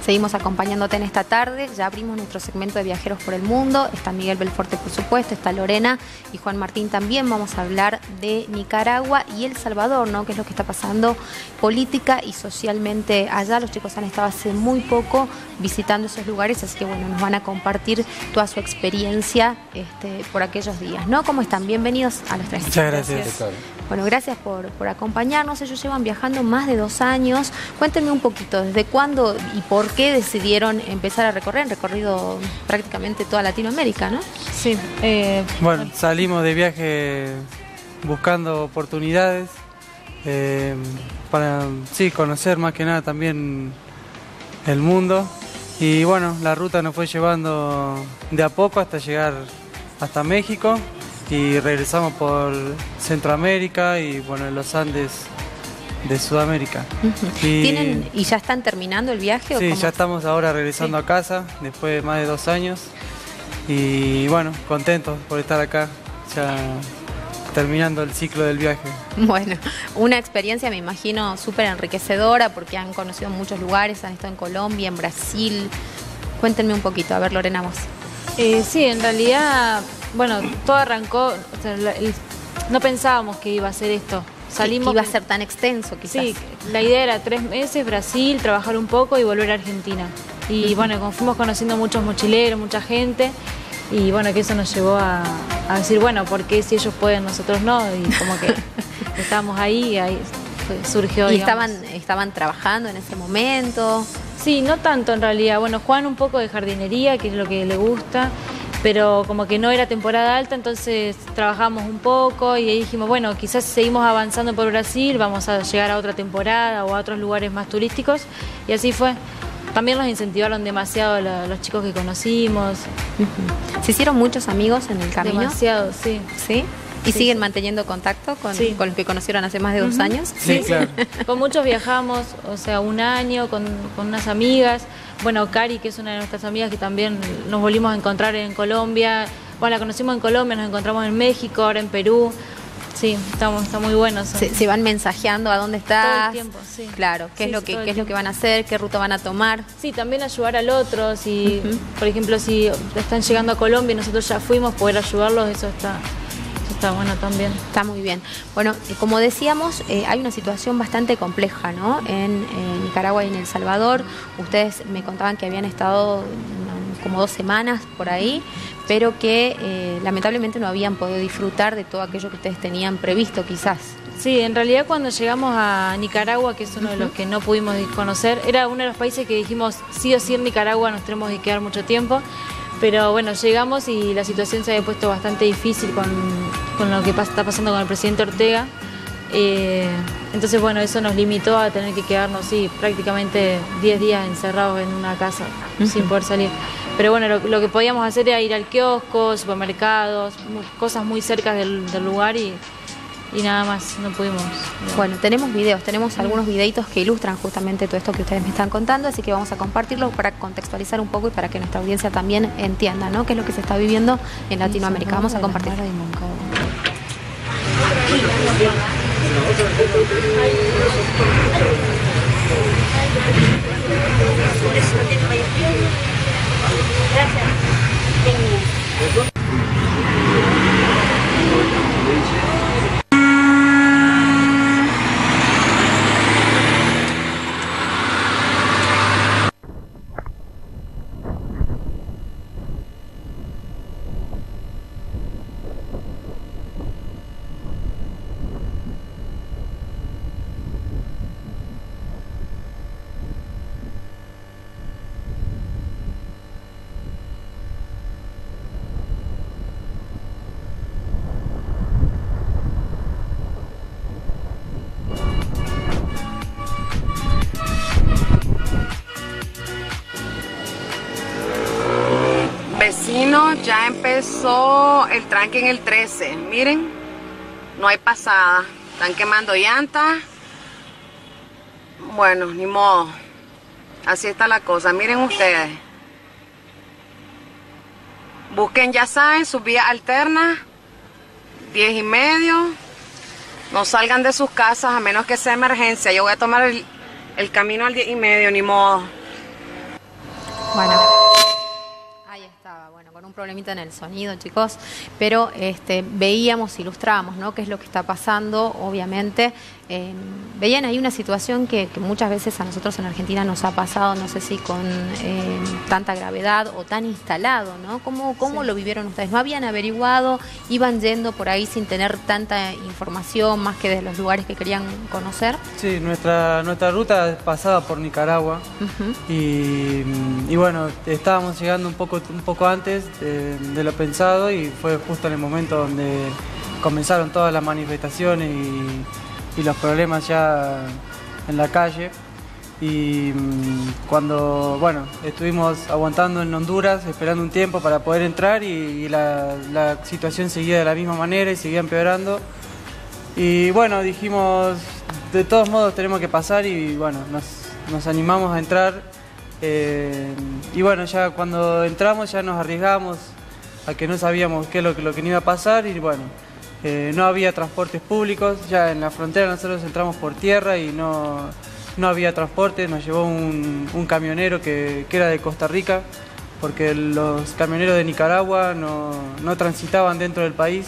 Seguimos acompañándote en esta tarde. Ya abrimos nuestro segmento de Viajeros por el Mundo. Está Miguel Belforte, por supuesto, está Lorena y Juan Martín también. Vamos a hablar de Nicaragua y El Salvador, ¿no? ¿Qué es lo que está pasando política y socialmente allá? Los chicos han estado hace muy poco visitando esos lugares, así que bueno, nos van a compartir toda su experiencia por aquellos días, ¿no? ¿Cómo están? Bienvenidos a los tres. Muchas gracias. Bueno, gracias por acompañarnos. Ellos llevan viajando más de 2 años. Cuéntenme un poquito, ¿desde cuándo y por qué decidieron empezar a recorrer? Han recorrido prácticamente toda Latinoamérica, ¿no? Sí. Bueno, salimos de viaje buscando oportunidades para conocer más que nada también el mundo. Y bueno, la ruta nos fue llevando de a poco hasta llegar hasta México. Y regresamos por Centroamérica y bueno, los Andes de Sudamérica. ¿Y ya están terminando el viaje? Sí, ¿o cómo? ya estamos ahora regresando a casa después de más de 2 años. Y bueno, contentos por estar acá, ya terminando el ciclo del viaje. Bueno, una experiencia me imagino súper enriquecedora porque han conocido muchos lugares, han estado en Colombia, en Brasil. Cuéntenme un poquito, a ver Lorena, vos. Sí, en realidad, bueno, todo arrancó, o sea, no pensábamos que iba a ser esto. Salimos, que iba a ser tan extenso quizás. Sí, la idea era 3 meses, Brasil, trabajar un poco y volver a Argentina. Y bueno, como fuimos conociendo muchos mochileros, mucha gente, y bueno, que eso nos llevó a decir, bueno, ¿por qué si ellos pueden, nosotros no? Y como que estábamos ahí y ahí surgió, ¿Y digamos. estaban trabajando en ese momento? Sí, no tanto en realidad. Bueno, Juan un poco de jardinería, que es lo que le gusta, pero como que no era temporada alta, entonces trabajamos un poco y ahí dijimos, bueno, quizás seguimos avanzando por Brasil, vamos a llegar a otra temporada o a otros lugares más turísticos, y así fue. También nos incentivaron demasiado los chicos que conocimos. ¿Se hicieron muchos amigos en el camino? Demasiado, sí. ¿Sí? ¿Y sí, siguen sí. manteniendo contacto con los que conocieron hace más de 2 años? Sí, claro. Con muchos viajamos, o sea, 1 año con unas amigas. Bueno, Cari, que es una de nuestras amigas, que también nos volvimos a encontrar en Colombia. Bueno, la conocimos en Colombia, nos encontramos en México, ahora en Perú. Sí, está muy bueno. Se van mensajeando a dónde estás. Todo el tiempo, sí. Claro, qué es lo que van a hacer, qué ruta van a tomar. Sí, también ayudar al otro. Si, por ejemplo, si están llegando a Colombia y nosotros ya fuimos, poder ayudarlos, eso está bueno también. Está muy bien. Bueno, como decíamos, hay una situación bastante compleja, ¿no? En Nicaragua y en El Salvador. Ustedes me contaban que habían estado como 2 semanas por ahí, pero que lamentablemente no habían podido disfrutar de todo aquello que ustedes tenían previsto quizás. Sí, en realidad cuando llegamos a Nicaragua, que es uno de los que no pudimos conocer, era uno de los países que dijimos sí o sí en Nicaragua nos tenemos que quedar mucho tiempo. Pero bueno, llegamos y la situación se había puesto bastante difícil con lo que está pasando con el presidente Ortega. Entonces bueno, eso nos limitó a tener que quedarnos prácticamente 10 días encerrados en una casa sin poder salir. Pero bueno, lo que podíamos hacer era ir al kiosco, supermercados, cosas muy cerca del lugar y nada más, no pudimos. Bueno, tenemos videos, tenemos algunos videitos que ilustran justamente todo esto que ustedes me están contando, así que vamos a compartirlos para contextualizar un poco y para que nuestra audiencia también entienda, ¿no?, qué es lo que se está viviendo en Latinoamérica. Vamos a compartir. Vecino, ya empezó el tranque en el 13. Miren, no hay pasada. Están quemando llantas. Bueno, ni modo. Así está la cosa. Miren ustedes. Busquen, ya saben, sus vías alternas. 10:30. No salgan de sus casas a menos que sea emergencia. Yo voy a tomar el camino al 10:30, ni modo. Bueno, ahí estaba, bueno, con un problemita en el sonido, chicos, pero veíamos, ilustrábamos, ¿no? Qué es lo que está pasando, obviamente. Veían ahí una situación que muchas veces a nosotros en Argentina nos ha pasado, no sé si con tanta gravedad o tan instalado, ¿no? ¿Cómo lo vivieron ustedes? ¿No habían averiguado? ¿Iban yendo por ahí sin tener tanta información más que de los lugares que querían conocer? Sí, nuestra ruta pasaba por Nicaragua. Y bueno, estábamos llegando un poco antes de lo pensado, y fue justo en el momento donde comenzaron todas las manifestaciones y los problemas ya en la calle. Y cuando, bueno, estuvimos aguantando en Honduras, esperando un tiempo para poder entrar, y la situación seguía de la misma manera y seguía empeorando. Y bueno, dijimos, de todos modos tenemos que pasar, y bueno, nos animamos a entrar. Y bueno, ya cuando entramos ya nos arriesgamos a que no sabíamos qué es lo que iba a pasar, y bueno, no había transportes públicos. Ya en la frontera nosotros entramos por tierra y no había transporte. Nos llevó un camionero que era de Costa Rica, porque los camioneros de Nicaragua no transitaban dentro del país.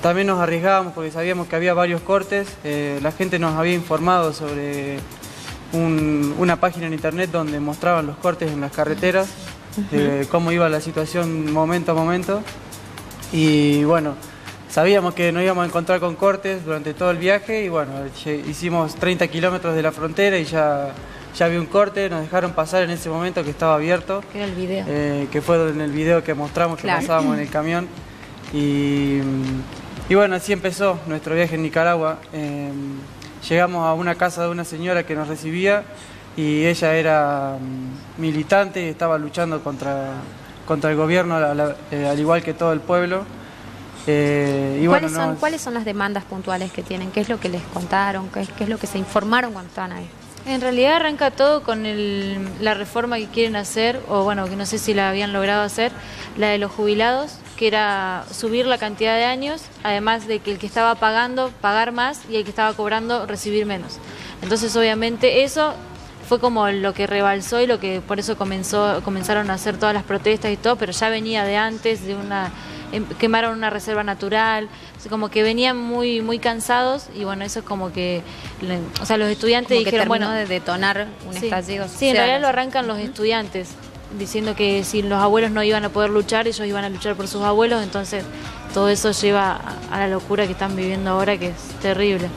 También nos arriesgábamos porque sabíamos que había varios cortes. La gente nos había informado sobre una página en internet donde mostraban los cortes en las carreteras, de cómo iba la situación momento a momento. Y bueno, sabíamos que nos íbamos a encontrar con cortes durante todo el viaje, y bueno, hicimos 30 kilómetros de la frontera y ya había un corte. Nos dejaron pasar en ese momento, que estaba abierto. Que era el video. Que fue en el video que mostramos, que pasábamos en el camión. Y bueno, así empezó nuestro viaje en Nicaragua. Llegamos a una casa de una señora que nos recibía, y ella era militante y estaba luchando contra el gobierno, al igual que todo el pueblo. ¿Cuáles son las demandas puntuales que tienen? ¿Qué es lo que les contaron? ¿Qué es lo que se informaron cuando estaban ahí? En realidad arranca todo con la reforma que quieren hacer, o bueno, que no sé si la habían logrado hacer, la de los jubilados, que era subir la cantidad de años, además de que el que estaba pagando, pagar más, y el que estaba cobrando, recibir menos. Entonces, obviamente, eso fue como lo que rebalsó, y lo que por eso comenzaron a hacer todas las protestas y todo, pero ya venía de antes, quemaron una reserva natural, como que venían muy cansados, y bueno, eso es como que, o sea, los estudiantes como dijeron, bueno, de detonar un estallido social. Sí, en realidad lo arrancan los estudiantes, diciendo que si los abuelos no iban a poder luchar, ellos iban a luchar por sus abuelos. Entonces todo eso lleva a la locura que están viviendo ahora, que es terrible.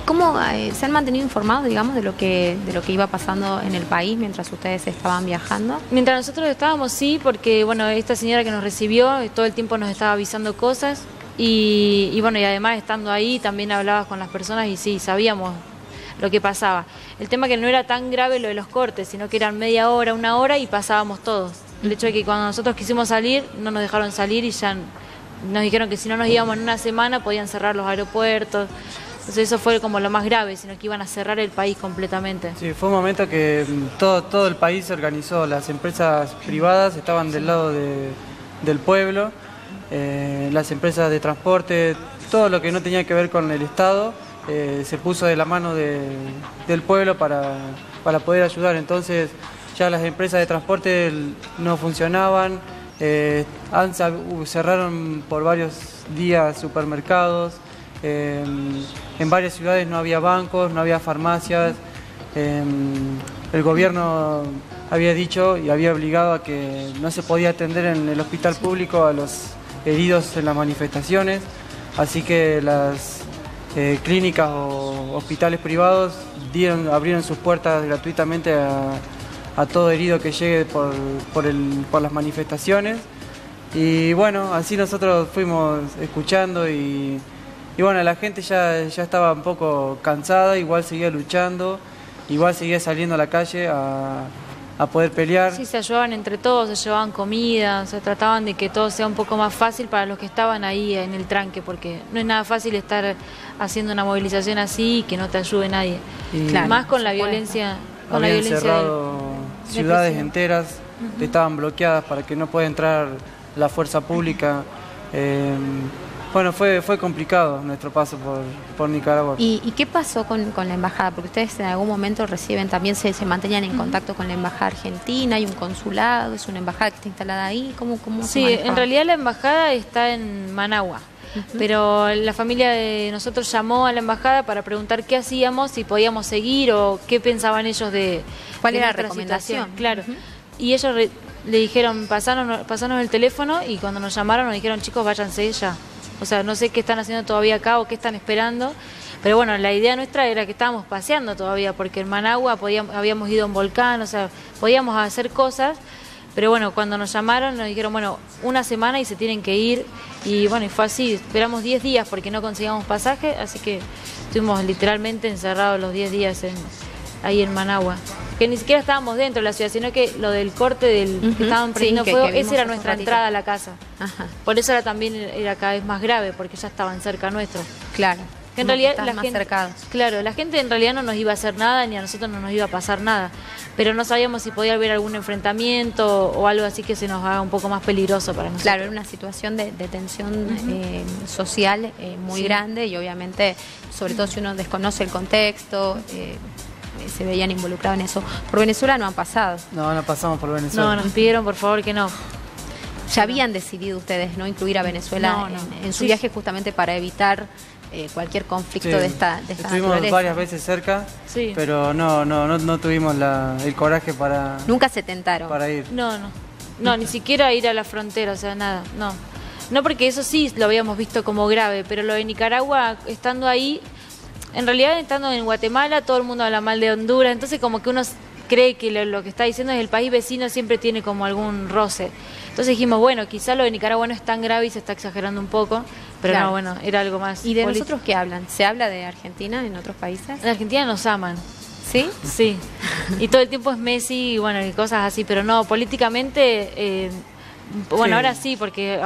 ¿Cómo se han mantenido informados, digamos, de lo que iba pasando en el país mientras ustedes estaban viajando? Mientras nosotros estábamos, sí, porque bueno, esta señora que nos recibió todo el tiempo nos estaba avisando cosas, y bueno, y además estando ahí también hablabas con las personas, y sí, sabíamos lo que pasaba. El tema que no era tan grave lo de los cortes, sino que eran media hora, una hora, y pasábamos todos. El hecho de que cuando nosotros quisimos salir, no nos dejaron salir, y ya nos dijeron que si no nos íbamos en una semana podían cerrar los aeropuertos. Entonces eso fue como lo más grave, sino que iban a cerrar el país completamente. Sí, fue un momento que todo el país se organizó. Las empresas privadas estaban del lado del pueblo, las empresas de transporte, todo lo que no tenía que ver con el Estado, se puso de la mano del pueblo para poder ayudar. Entonces ya las empresas de transporte no funcionaban, cerraron por varios días supermercados, en varias ciudades no había bancos, no había farmacias. El gobierno había dicho y había obligado a que no se podía atender en el hospital público a los heridos en las manifestaciones, así que las clínicas o hospitales privados abrieron sus puertas gratuitamente a todo herido que llegue por las manifestaciones. Y bueno, así nosotros fuimos escuchando, y bueno, la gente ya estaba un poco cansada, igual seguía luchando, igual seguía saliendo a la calle a poder pelear. Sí, se ayudaban entre todos, se llevaban comida, se trataban de que todo sea un poco más fácil para los que estaban ahí en el tranque, porque no es nada fácil estar haciendo una movilización así y que no te ayude nadie. Y más con la violencia. Habían cerrado ciudades enteras, estaban bloqueadas para que no pueda entrar la fuerza pública. Bueno, fue complicado nuestro paso por Nicaragua. ¿Y qué pasó con la embajada? Porque ustedes en algún momento reciben, también se mantenían en contacto con la embajada argentina, hay un consulado, es una embajada que está instalada ahí, ¿cómo se Sí, manejaba? en realidad la embajada está en Managua. Pero la familia de nosotros llamó a la embajada para preguntar qué hacíamos, si podíamos seguir o qué pensaban ellos de ¿Cuál era la nuestra recomendación? situación. Claro. Y ellos le dijeron, pasanos el teléfono, y cuando nos llamaron nos dijeron, chicos, váyanse ya. O sea, no sé qué están haciendo todavía acá o qué están esperando. Pero bueno, la idea nuestra era que estábamos paseando todavía, porque en Managua habíamos ido a un volcán, o sea, podíamos hacer cosas. Pero bueno, cuando nos llamaron nos dijeron, bueno, una semana y se tienen que ir. Y bueno, y fue así, esperamos 10 días porque no conseguíamos pasaje, así que estuvimos literalmente encerrados los 10 días ahí en Managua. Que ni siquiera estábamos dentro de la ciudad, sino que lo del corte que estaban prendiendo que fuego, vimos esa era hace un nuestra ratito. entrada a la casa. Ajá, Por eso también era cada vez más grave, porque ya estaban cerca nuestro. claro. Que en Como realidad estaban la más gente, cercados. claro, la gente en realidad no nos iba a hacer nada, ni a nosotros no nos iba a pasar nada, pero no sabíamos si podía haber algún enfrentamiento o algo así que se nos haga un poco más peligroso para nosotros. Claro, era una situación de tensión social muy Sí. grande y obviamente, sobre todo si uno desconoce el contexto, se veían involucrados en eso. Por Venezuela no han pasado. No pasamos por Venezuela. No, nos pidieron por favor que no. Ya habían decidido ustedes no incluir a Venezuela No. en su Sí. viaje justamente para evitar cualquier conflicto Sí. de esta Estuvimos naturaleza. varias veces cerca, Sí. pero no tuvimos el coraje para Nunca se tentaron. ir. No, ni siquiera ir a la frontera, o sea, nada, no. No, porque eso sí lo habíamos visto como grave, pero lo de Nicaragua, estando ahí, en realidad estando en Guatemala, todo el mundo habla mal de Honduras, entonces como que uno cree que lo que está diciendo es el país vecino siempre tiene como algún roce. Entonces dijimos, bueno, quizá lo de Nicaragua no es tan grave y se está exagerando un poco, pero Claro. no, bueno, era algo más ¿Y de político. nosotros qué hablan? ¿Se habla de Argentina en otros países? En Argentina nos aman. ¿Sí? Sí, y todo el tiempo es Messi y bueno, y cosas así, pero no, políticamente, bueno, Sí. ahora sí, porque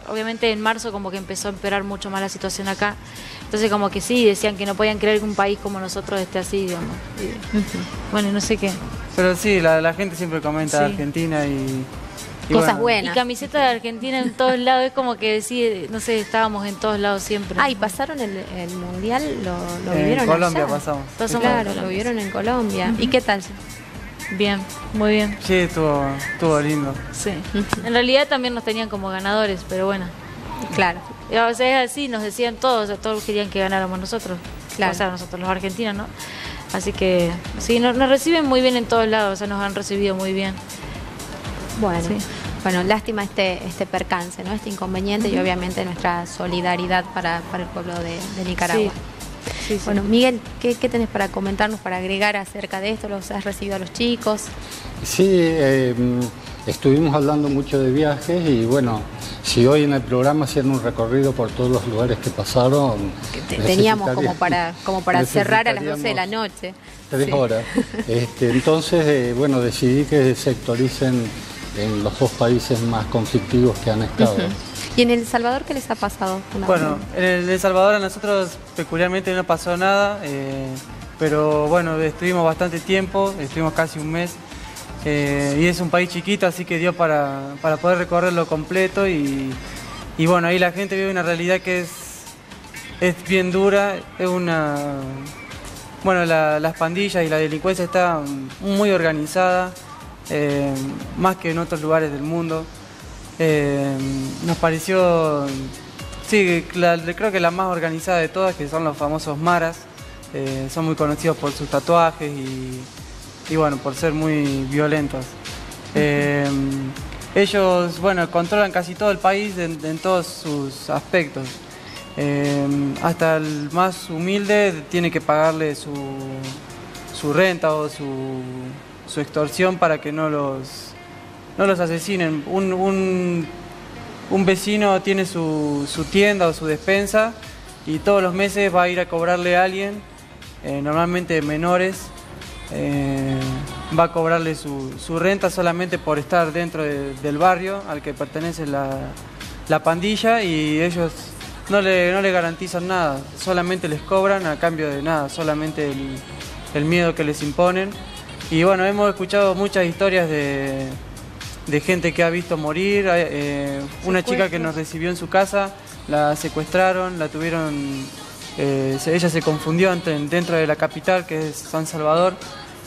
obviamente en marzo como que empezó a empeorar mucho más la situación acá, entonces como que sí, decían que no podían creer que un país como nosotros esté así, digamos. Bueno, y no sé qué. Pero sí, la gente siempre comenta Sí. Argentina y Cosas bueno, buenas. Y camiseta de Argentina en todos lados, es como que decir, no sé, estábamos en todos lados siempre. Ah, y pasaron el Mundial, lo En vivieron Colombia allá. pasamos. Pasamos Claro, en Colombia. lo vivieron en Colombia. ¿Y qué tal? Bien, muy bien, Sí, estuvo lindo. sí. En realidad también nos tenían como ganadores, pero bueno. Claro. O sea, es así, nos decían todos, o sea, todos querían que ganáramos nosotros. Claro. O sea, nosotros los argentinos, ¿no? Así que sí, nos reciben muy bien en todos lados, o sea, nos han recibido muy bien. Bueno, Sí. bueno, lástima este percance, ¿no? Este inconveniente y obviamente nuestra solidaridad para el pueblo de Nicaragua. Sí, sí. Bueno, Miguel, ¿qué tenés para comentarnos, para agregar acerca de esto? ¿Los has recibido a los chicos? Sí, estuvimos hablando mucho de viajes y bueno, si hoy en el programa hacían un recorrido por todos los lugares que pasaron, Teníamos como para cerrar a las 12 de la necesitaríamos noche. 3 Sí. horas. Entonces, bueno, decidí que sectoricen en los 2 países más conflictivos que han estado. Ujú. ¿Y en El Salvador qué les ha pasado? Bueno, en El Salvador a nosotros peculiarmente no pasó nada, pero bueno, estuvimos bastante tiempo, estuvimos casi un mes, y es un país chiquito, así que dio para poder recorrerlo completo y bueno, ahí la gente vive una realidad que es bien dura, es bueno, las pandillas y la delincuencia está muy organizada, más que en otros lugares del mundo. Nos pareció, sí, creo que la más organizada de todas, que son los famosos maras, son muy conocidos por sus tatuajes y bueno, por ser muy violentos. Ellos, bueno, controlan casi todo el país en todos sus aspectos. Hasta el más humilde tiene que pagarle su renta o su extorsión para que no los asesinen. Un vecino tiene su tienda o su despensa y todos los meses va a ir a cobrarle a alguien, normalmente menores, va a cobrarle su renta solamente por estar dentro del barrio al que pertenece la pandilla y ellos no le garantizan nada, solamente les cobran a cambio de nada, solamente el miedo que les imponen. Y bueno, hemos escuchado muchas historias de de gente que ha visto morir. Una chica que nos recibió en su casa, la secuestraron, la tuvieron, ella se confundió dentro de la capital, que es San Salvador,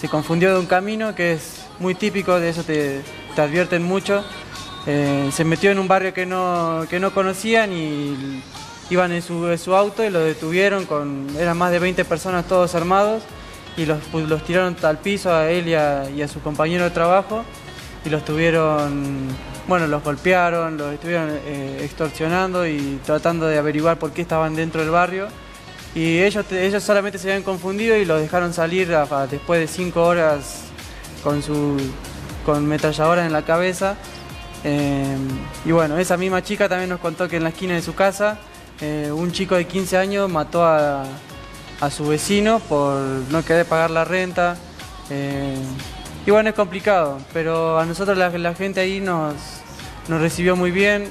se confundió de un camino que es muy típico, de eso te advierten mucho. Se metió en un barrio que no conocían y iban en su auto y lo detuvieron, eran más de 20 personas todos armados, y los tiraron al piso a él y a su compañero de trabajo, y los golpearon, los estuvieron extorsionando y tratando de averiguar por qué estaban dentro del barrio. Y ellos solamente se habían confundido y los dejaron salir después de 5 horas con metralladoras en la cabeza. Y bueno, esa misma chica también nos contó que en la esquina de su casa un chico de 15 años mató a su vecino por no querer pagar la renta. Y bueno, es complicado, pero a nosotros la gente ahí nos recibió muy bien,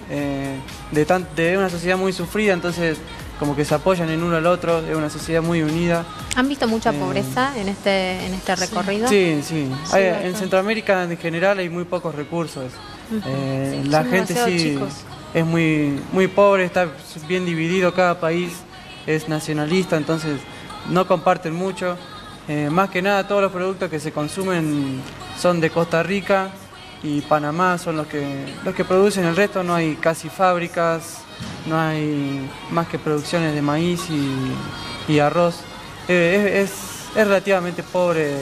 de una sociedad muy sufrida, entonces como que se apoyan en uno al otro, es una sociedad muy unida. ¿Han visto mucha pobreza en este recorrido? Sí. En Centroamérica en general hay muy pocos recursos. La gente sí es muy pobre, está bien dividido, cada país es nacionalista, entonces no comparten mucho. Más que nada todos los productos que se consumen son de Costa Rica y Panamá, son los que producen, el resto no hay casi fábricas, no hay más que producciones de maíz y arroz. Es relativamente pobre,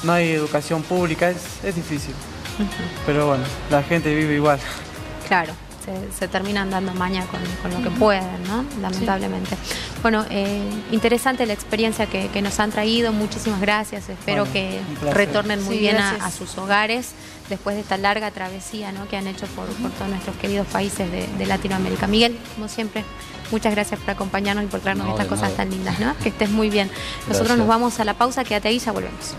no hay educación pública, es difícil. Pero bueno, la gente vive igual. Claro, se terminan dando maña con lo que pueden, ¿no? Lamentablemente. Sí. Bueno, interesante la experiencia que nos han traído, muchísimas gracias. Espero que retornen muy bien a sus hogares después de esta larga travesía, ¿no?, que han hecho por todos nuestros queridos países de Latinoamérica. Miguel, como siempre, muchas gracias por acompañarnos y por traernos estas cosas tan lindas, ¿no? Que estés muy bien. Nosotros nos vamos a la pausa, quédate ahí, ya volvemos.